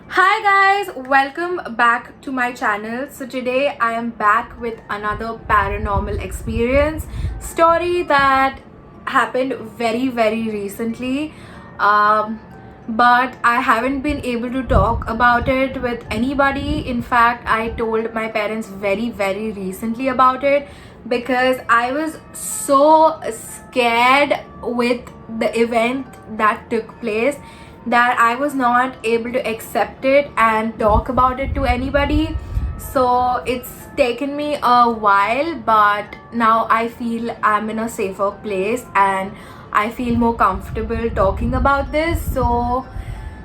Hi guys, welcome back to my channel. So today I am back with another paranormal experience story that happened very recently. Um, but I haven't been able to talk about it with anybody. In fact, I told my parents very recently about it because I was so scared with the event that took place that I was not able to accept it and talk about it to anybody. So it's taken me a while, but now I feel I'm in a safer place and I feel more comfortable talking about this. So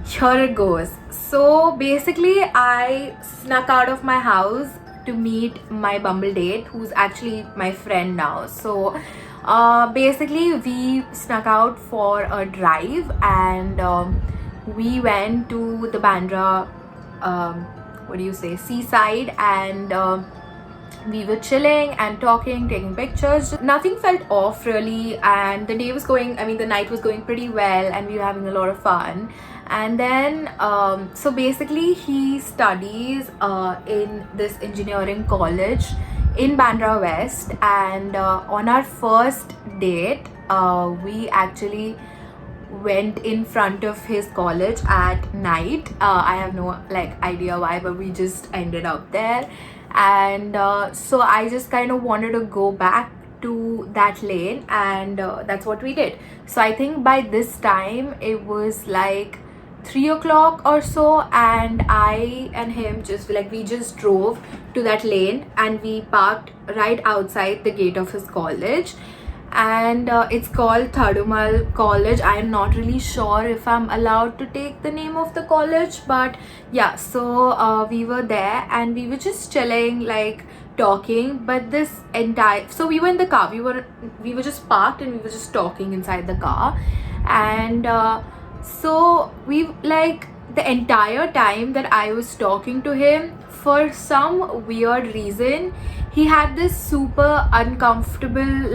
here it goes. So basically, I snuck out of my house to meet my Bumble date, who's actually my friend now. So basically, we snuck out for a drive and we went to the Bandra, seaside, and we were chilling and talking, taking pictures. Nothing felt off really, and the night was going pretty well, and we were having a lot of fun. And then, so basically, he studies in this engineering college in Bandra West, and on our first date, we actually went in front of his college at night. I have no idea why, but we just ended up there. And so I just kind of wanted to go back to that lane, and that's what we did. So I think by this time it was like 3 o'clock or so, and I and him we just drove to that lane and we parked right outside the gate of his college. And it's called Thadumal College. I'm not really sure if I'm allowed to take the name of the college, but yeah. So we were there and we were just chilling, like talking. But so we were in the car. We were just parked and we were just talking inside the car. And so we the entire time that I was talking to him, for some weird reason, he had this super uncomfortable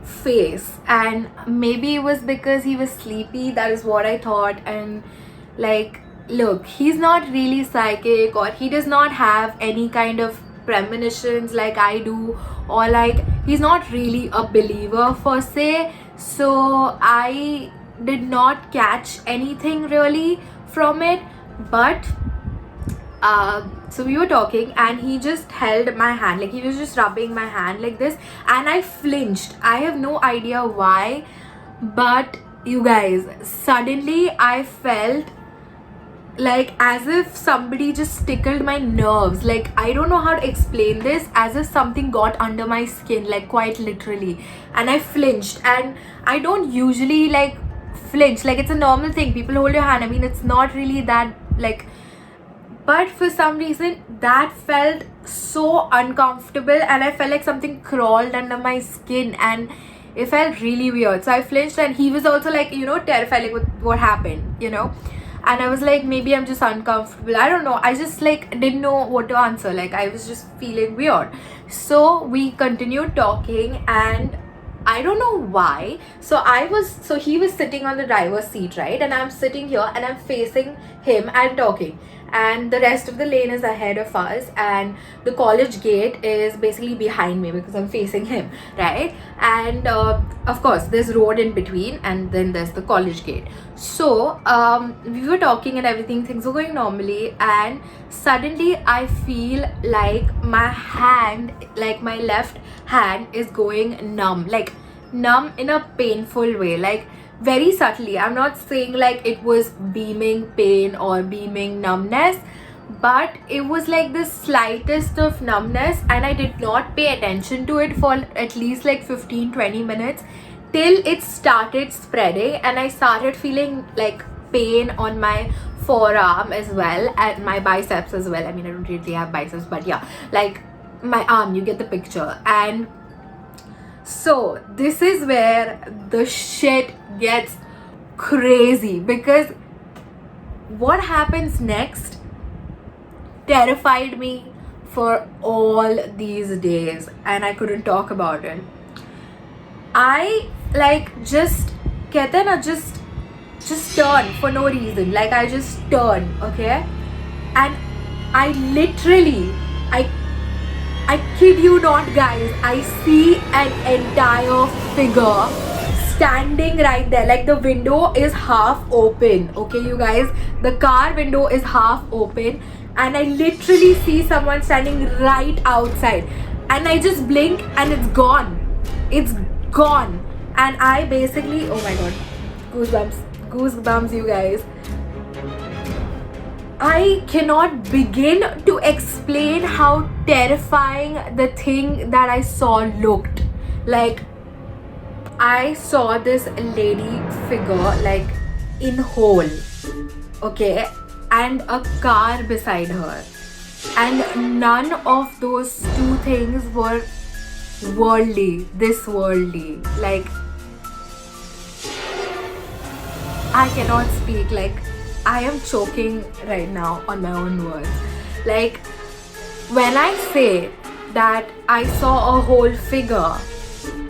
face, and maybe it was because he was sleepy. That is what I thought. And look, he's not really psychic, or he does not have any kind of premonitions like I do, or he's not really a believer per se. So I did not catch anything really from it. But so we were talking and he just held my hand, he was just rubbing my hand like this, and I flinched. I have no idea why, but you guys, suddenly I felt as if somebody just tickled my nerves. I don't know how to explain this, as if something got under my skin, quite literally. And I flinched, and I don't usually flinch. It's a normal thing, people hold your hand. I mean, it's not really that but for some reason that felt so uncomfortable, and I felt like something crawled under my skin, and it felt really weird. So I flinched, and he was also terrified, what happened, and I was like, maybe I'm just uncomfortable, I don't know. I just didn't know what to answer. I was just feeling weird. So we continued talking, and I don't know why. So he was sitting on the driver's seat, right? And I'm sitting here and I'm facing him and talking. And the rest of the lane is ahead of us, and the college gate is basically behind me because I'm facing him, right? And of course there's road in between, and then there's the college gate. So we were talking and everything, things were going normally, and suddenly I feel my hand, my left hand is going numb, numb in a painful way, very subtly. I'm not saying it was beaming pain or beaming numbness, but it was the slightest of numbness, and I did not pay attention to it for at least 15-20 minutes till it started spreading, and I started feeling pain on my forearm as well, and my biceps as well. I mean, I don't really have biceps, but yeah, my arm, you get the picture. And so this is where the shit gets crazy, because what happens next terrified me for all these days, and I couldn't talk about it. I just कहते हैं ना, just just turn for no reason. Like I just turn, okay? And I literally, I kid you not guys, I see an entire figure standing right there. Like the window is half open, okay you guys? The car window is half open and I literally see someone standing right outside. And I just blink and it's gone. It's gone. And I basically, oh my god, goosebumps you guys. I cannot begin to explain how terrifying the thing that I saw looked. Like, I saw this lady figure like in whole, okay, and a car beside her. And none of those two things were this worldly. Like, I cannot speak. Like, I am choking right now on my own words. Like, when I say that I saw a whole figure,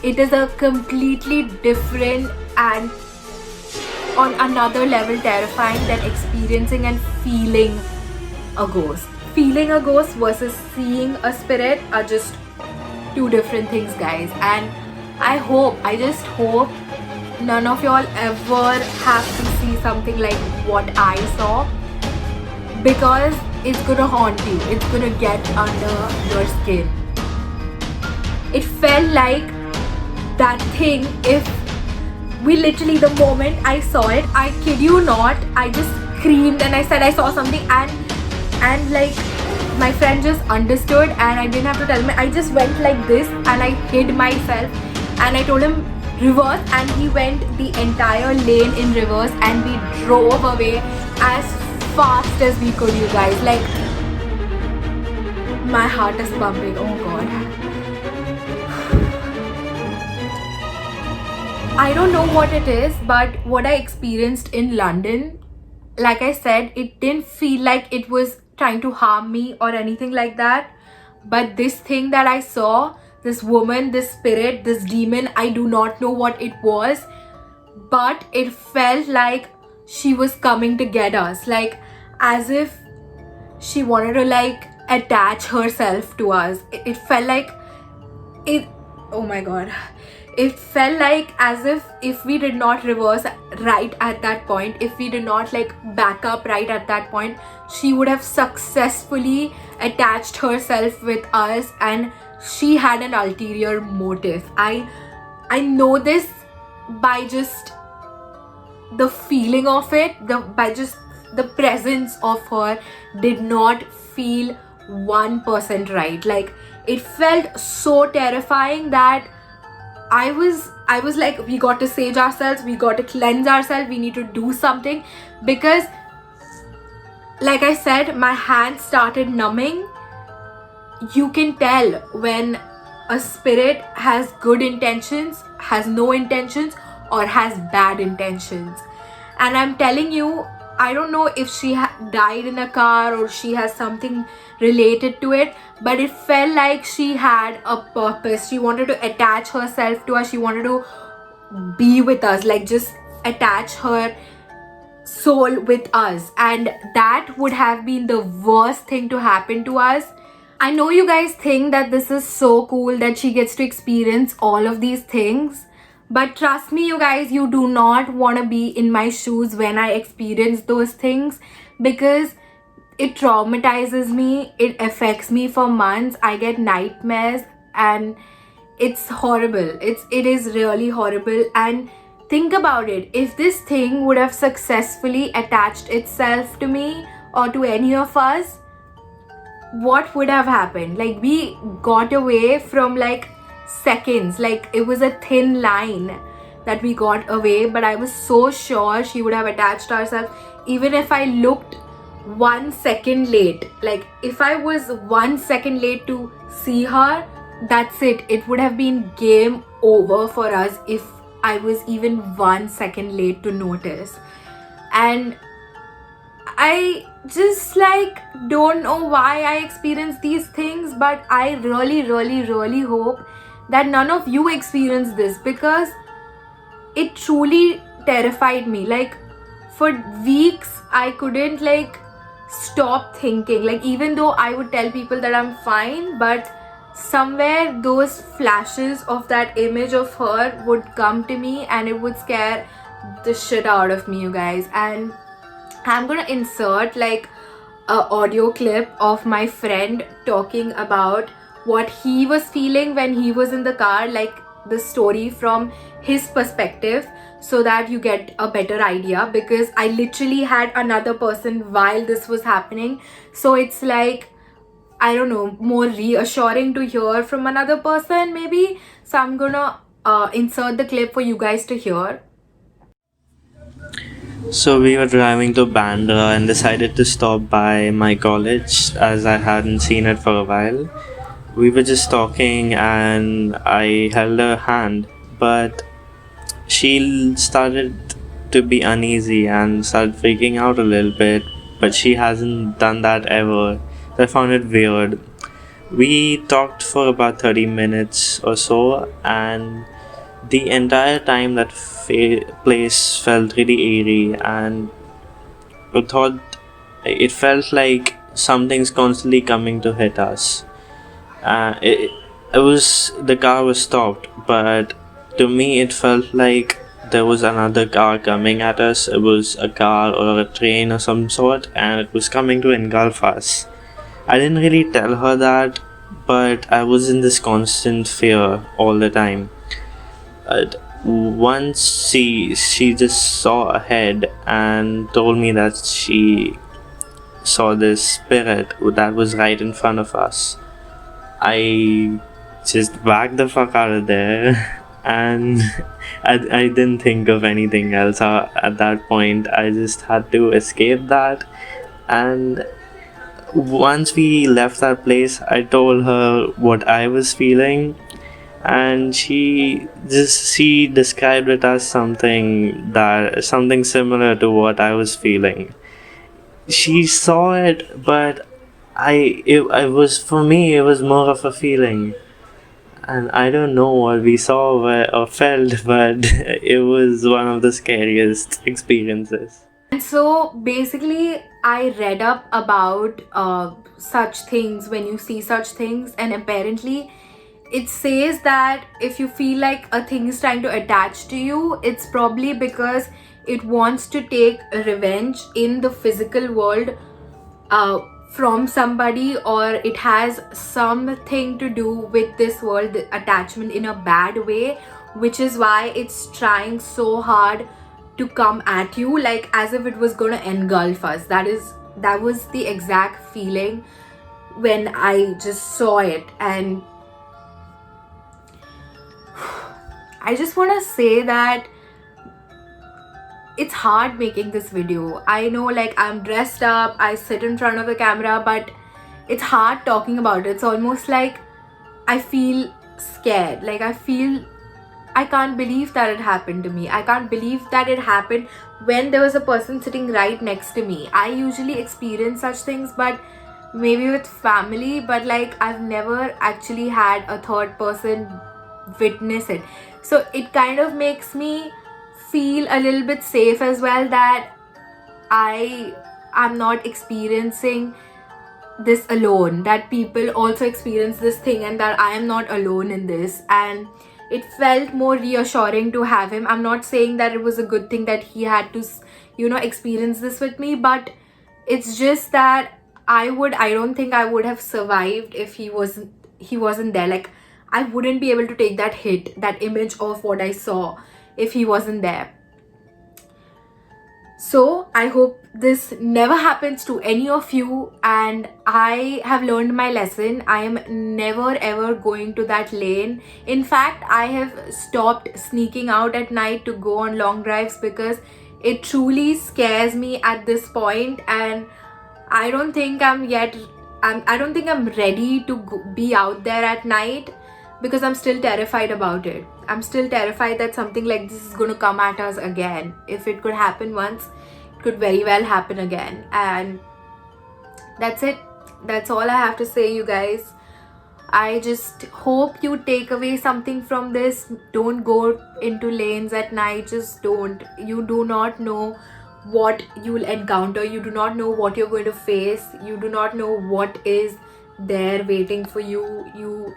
it is a completely different and on another level terrifying than experiencing and feeling a ghost. Feeling a ghost versus seeing a spirit are just two different things, guys. And I just hope none of y'all ever have to see something like what I saw, because it's gonna haunt you. It's gonna get under your skin. It felt like that thing, if we literally, the moment I saw it, I kid you not, I just screamed and I said I saw something, and like my friend just understood and I didn't have to tell him. I just went like this and I hid myself and I told him reverse, and he went the entire lane in reverse and we drove away as fast as we could, you guys. Like, my heart is pumping. Oh god. I don't know what it is, but what I experienced in London, like I said, it didn't feel like it was trying to harm me or anything like that. But this thing that I saw, this woman, this spirit, this demon, I do not know what it was, but it felt like she was coming to get us. Like, as if she wanted to like attach herself to us. It felt like it, oh my god. It felt like as if we did not reverse right at that point, if we did not like back up right at that point, she would have successfully attached herself with us, and she had an ulterior motive. I know this by just the feeling of it, by just the presence of her did not feel 1% right. Like, it felt so terrifying that I was like, we got to sage ourselves, we got to cleanse ourselves, we need to do something, because like I said, my hands started numbing. You can tell when a spirit has good intentions, has no intentions, or has bad intentions. And I'm telling you, I don't know if she died in a car or she has something related to it, but it felt like she had a purpose. She wanted to attach herself to us. She wanted to be with us, like just attach her soul with us. And that would have been the worst thing to happen to us. I know you guys think that this is so cool that she gets to experience all of these things. But trust me, you guys, you do not want to be in my shoes when I experience those things, because it traumatizes me. It affects me for months. I get nightmares and it's horrible. It is really horrible. And think about it. If this thing would have successfully attached itself to me or to any of us, what would have happened? Like, we got away from like seconds. Like, it was a thin line that we got away, but I was so sure she would have attached herself. Even if I looked 1 second late, like if I was 1 second late to see her, that's it. It would have been game over for us if I was even 1 second late to notice. And I just like don't know why I experience these things, but I really hope that none of you experience this, because it truly terrified me. Like, for weeks I couldn't like stop thinking. Like, even though I would tell people that I'm fine, but somewhere those flashes of that image of her would come to me and it would scare the shit out of me, you guys. And I'm gonna insert like a audio clip of my friend talking about what he was feeling when he was in the car, like the story from his perspective, so that you get a better idea, because I literally had another person while this was happening. So it's like, I don't know, more reassuring to hear from another person maybe. So I'm gonna insert the clip for you guys to hear. So we were driving to Bandra and decided to stop by my college as I hadn't seen it for a while. We were just talking and I held her hand, but she started to be uneasy and started freaking out a little bit, but she hasn't done that ever. I found it weird. We talked for about 30 minutes or so, and the entire time that place felt really eerie, and I thought it felt like something's constantly coming to hit us. It was the car was stopped, but to me it felt like there was another car coming at us. It was a car or a train or some sort, and it was coming to engulf us. I didn't really tell her that, but I was in this constant fear all the time. Once she just saw ahead and told me that she saw this spirit that was right in front of us. I just backed the fuck out of there and I didn't think of anything else at that point. I just had to escape that. And once we left that place, I told her what I was feeling, and she described it as something similar to what I was feeling. She saw it, but it was, for me, it was more of a feeling, and I don't know what we saw or felt, but it was one of the scariest experiences. And so basically, I read up about such things, when you see such things, and apparently it says that if you feel like a thing is trying to attach to you, it's probably because it wants to take revenge in the physical world from somebody, or it has something to do with this world, the attachment in a bad way, which is why it's trying so hard to come at you, like as if it was going to engulf us. That was the exact feeling when I just saw it. And I just want to say that it's hard making this video. I know, like, I'm dressed up, I sit in front of the camera, but it's hard talking about it. It's almost like I feel scared. Like, I can't believe that it happened to me. I can't believe that it happened when there was a person sitting right next to me. I usually experience such things, but maybe with family, but like I've never actually had a third person witness it. So it kind of makes me feel a little bit safe as well, that I'm not experiencing this alone, that people also experience this thing, and that I am not alone in this. And it felt more reassuring to have him. I'm not saying that it was a good thing that he had to, experience this with me, but it's just that I don't think I would have survived if he wasn't there. Like, I wouldn't be able to take that hit, that image of what I saw, if he wasn't there. So I hope this never happens to any of you, and I have learned my lesson. I am never ever going to that lane. In fact, I have stopped sneaking out at night to go on long drives, because it truly scares me at this point, and I don't think I don't think I'm ready to be out there at night, because I'm still terrified about it. I'm still terrified that something like this is going to come at us again. If it could happen once, it could very well happen again. And that's it. That's all I have to say, you guys. I just hope you take away something from this. Don't go into lanes at night. Just don't. You do not know what you will encounter. You do not know what you're going to face. You do not know what is there waiting for you.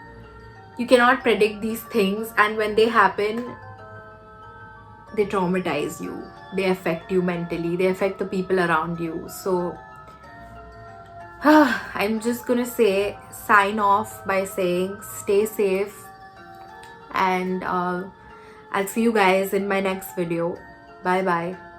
You cannot predict these things, and when they happen, they traumatize you, they affect you mentally, they affect the people around you. So I'm just gonna sign off by saying stay safe, and I'll see you guys in my next video. Bye bye.